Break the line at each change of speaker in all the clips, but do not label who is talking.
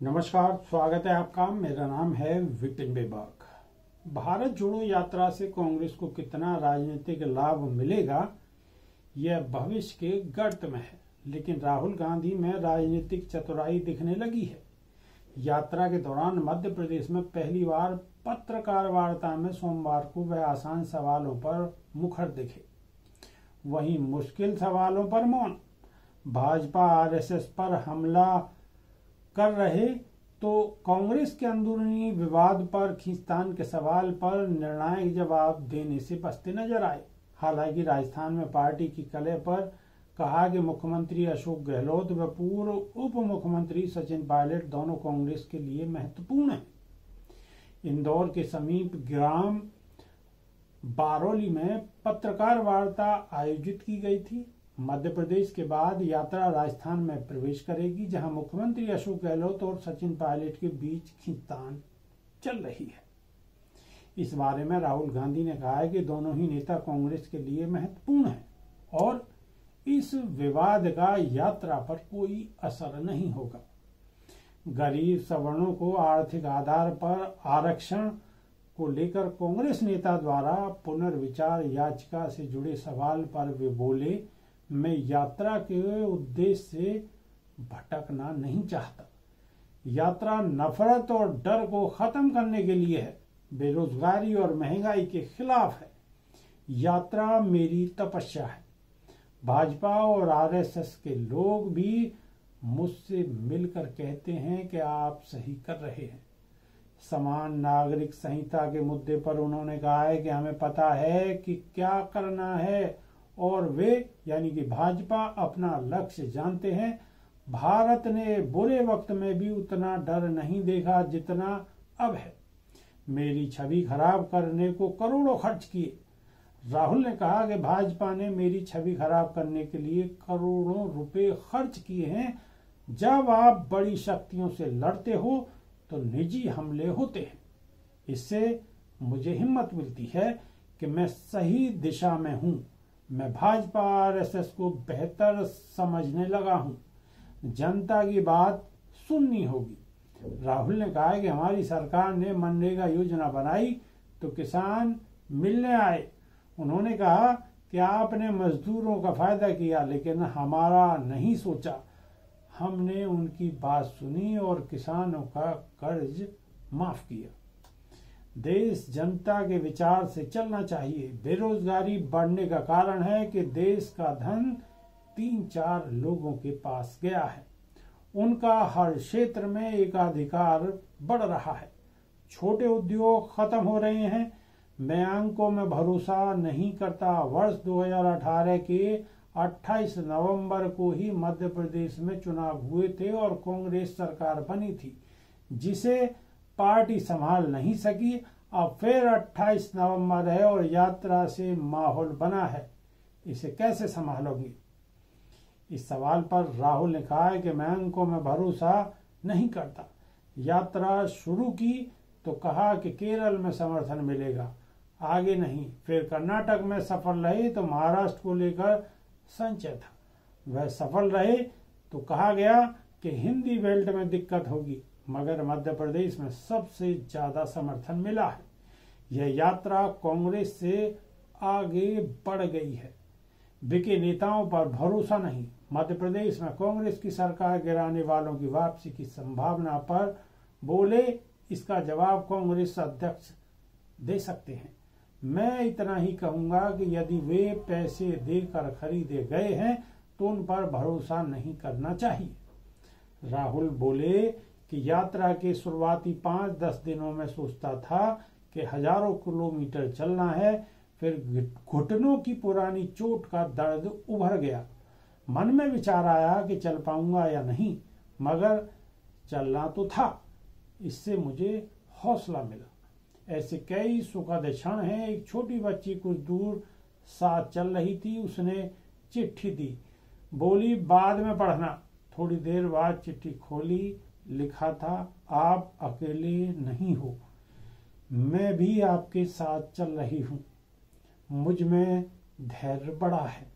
नमस्कार, स्वागत है आपका। मेरा नाम है विपिन बेबाक। भारत जोड़ो यात्रा से कांग्रेस को कितना राजनीतिक लाभ मिलेगा, यह भविष्य के गर्त में है, लेकिन राहुल गांधी में राजनीतिक चतुराई दिखने लगी है। यात्रा के दौरान मध्य प्रदेश में पहली बार पत्रकार वार्ता में सोमवार को वह आसान सवालों पर मुखर दिखे, वहीं मुश्किल सवालों पर मौन। भाजपा आरएसएस पर हमला कर रहे तो कांग्रेस के अंदरूनी विवाद पर खींचतान के सवाल पर निर्णायक जवाब देने से बचते नजर आए। हालांकि राजस्थान में पार्टी की कलह पर कहा कि मुख्यमंत्री अशोक गहलोत व पूर्व उप मुख्यमंत्री सचिन पायलट दोनों कांग्रेस के लिए महत्वपूर्ण हैं। इंदौर के समीप ग्राम बारौली में पत्रकार वार्ता आयोजित की गई थी। मध्य प्रदेश के बाद यात्रा राजस्थान में प्रवेश करेगी, जहां मुख्यमंत्री अशोक गहलोत और सचिन पायलट के बीच खींचतान चल रही है। इस बारे में राहुल गांधी ने कहा है कि दोनों ही नेता कांग्रेस के लिए महत्वपूर्ण हैं और इस विवाद का यात्रा पर कोई असर नहीं होगा। गरीब सवर्णों को आर्थिक आधार पर आरक्षण को लेकर कांग्रेस नेता द्वारा पुनर्विचार याचिका से जुड़े सवाल पर वे बोले, मैं यात्रा के उद्देश्य से भटकना नहीं चाहता। यात्रा नफरत और डर को खत्म करने के लिए है, बेरोजगारी और महंगाई के खिलाफ है। यात्रा मेरी तपस्या है। भाजपा और आरएसएस के लोग भी मुझसे मिलकर कहते हैं कि आप सही कर रहे हैं। समान नागरिक संहिता के मुद्दे पर उन्होंने कहा है कि हमें पता है कि क्या करना है और वे यानी कि भाजपा अपना लक्ष्य जानते हैं। भारत ने बुरे वक्त में भी उतना डर नहीं देखा जितना अब है। मेरी छवि खराब करने को करोड़ों खर्च किए। राहुल ने कहा कि भाजपा ने मेरी छवि खराब करने के लिए करोड़ों रुपए खर्च किए हैं। जब आप बड़ी शक्तियों से लड़ते हो तो निजी हमले होते हैं। इससे मुझे हिम्मत मिलती है कि मैं सही दिशा में हूं। मैं भाजपा आरएसएस को बेहतर समझने लगा हूं। जनता की बात सुननी होगी। राहुल ने कहा कि हमारी सरकार ने मनरेगा योजना बनाई तो किसान मिलने आए। उन्होंने कहा कि आपने मजदूरों का फायदा किया, लेकिन हमारा नहीं सोचा। हमने उनकी बात सुनी और किसानों का कर्ज माफ किया। देश जनता के विचार से चलना चाहिए। बेरोजगारी बढ़ने का कारण है कि देश का धन 3-4 लोगों के पास गया है। उनका हर क्षेत्र में एकाधिकार बढ़ रहा है। छोटे उद्योग खत्म हो रहे हैं। मैं अंकों में भरोसा नहीं करता। वर्ष 2018 के 28 नवंबर को ही मध्य प्रदेश में चुनाव हुए थे और कांग्रेस सरकार बनी थी, जिसे पार्टी संभाल नहीं सकी। अब फिर 28 नवंबर है और यात्रा से माहौल बना है, इसे कैसे संभालोगे? इस सवाल पर राहुल ने कहा है कि मैं अंकों में भरोसा नहीं करता। यात्रा शुरू की तो कहा कि केरल में समर्थन मिलेगा, आगे नहीं। फिर कर्नाटक में सफल रहे तो महाराष्ट्र को लेकर संशय था, वह सफल रहे तो कहा गया कि हिंदी बेल्ट में दिक्कत होगी, मगर मध्य प्रदेश में सबसे ज्यादा समर्थन मिला है। यह यात्रा कांग्रेस से आगे बढ़ गई है। बिके नेताओं पर भरोसा नहीं। मध्य प्रदेश में कांग्रेस की सरकार गिराने वालों की वापसी की संभावना पर बोले, इसका जवाब कांग्रेस अध्यक्ष दे सकते हैं। मैं इतना ही कहूंगा कि यदि वे पैसे देकर खरीदे गए हैं तो उन पर भरोसा नहीं करना चाहिए। राहुल बोले कि यात्रा के शुरुआती 5-10 दिनों में सोचता था कि हजारों किलोमीटर चलना है, फिर घुटनों की पुरानी चोट का दर्द उभर गया। मन में विचार आया कि चल पाऊंगा या नहीं, मगर चलना तो था। इससे मुझे हौसला मिला। ऐसे कई सुखद क्षण हैं। एक छोटी बच्ची कुछ दूर साथ चल रही थी, उसने चिट्ठी दी, बोली बाद में पढ़ना। थोड़ी देर बाद चिट्ठी खोली, लिखा था, आप अकेले नहीं हो, मैं भी आपके साथ चल रही हूँ। मुझ में धैर्य बढ़ा है।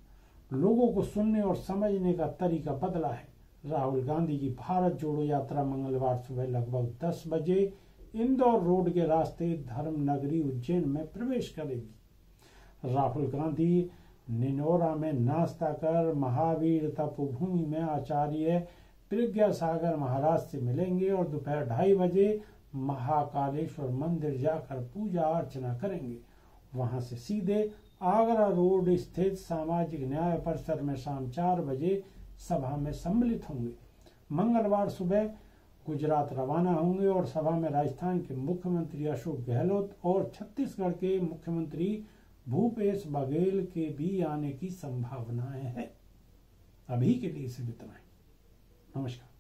लोगों को सुनने और समझने का तरीका बदला है। राहुल गांधी की भारत जोड़ो यात्रा मंगलवार सुबह लगभग 10 बजे इंदौर रोड के रास्ते धर्म नगरी उज्जैन में प्रवेश करेगी। राहुल गांधी निनोरा में नाश्ता कर महावीर तपोभूमि में आचार्य प्रज्ञा सागर महाराज से मिलेंगे और दोपहर 2:30 बजे महाकालेश्वर मंदिर जाकर पूजा अर्चना करेंगे। वहां से सीधे आगरा रोड स्थित सामाजिक न्याय परिसर में शाम 4 बजे सभा में सम्मिलित होंगे। मंगलवार सुबह गुजरात रवाना होंगे और सभा में राजस्थान के मुख्यमंत्री अशोक गहलोत और छत्तीसगढ़ के मुख्यमंत्री भूपेश बघेल के भी आने की संभावनाएं हैं। अभी के लिए सिर्फ इतना ही। नमस्कार।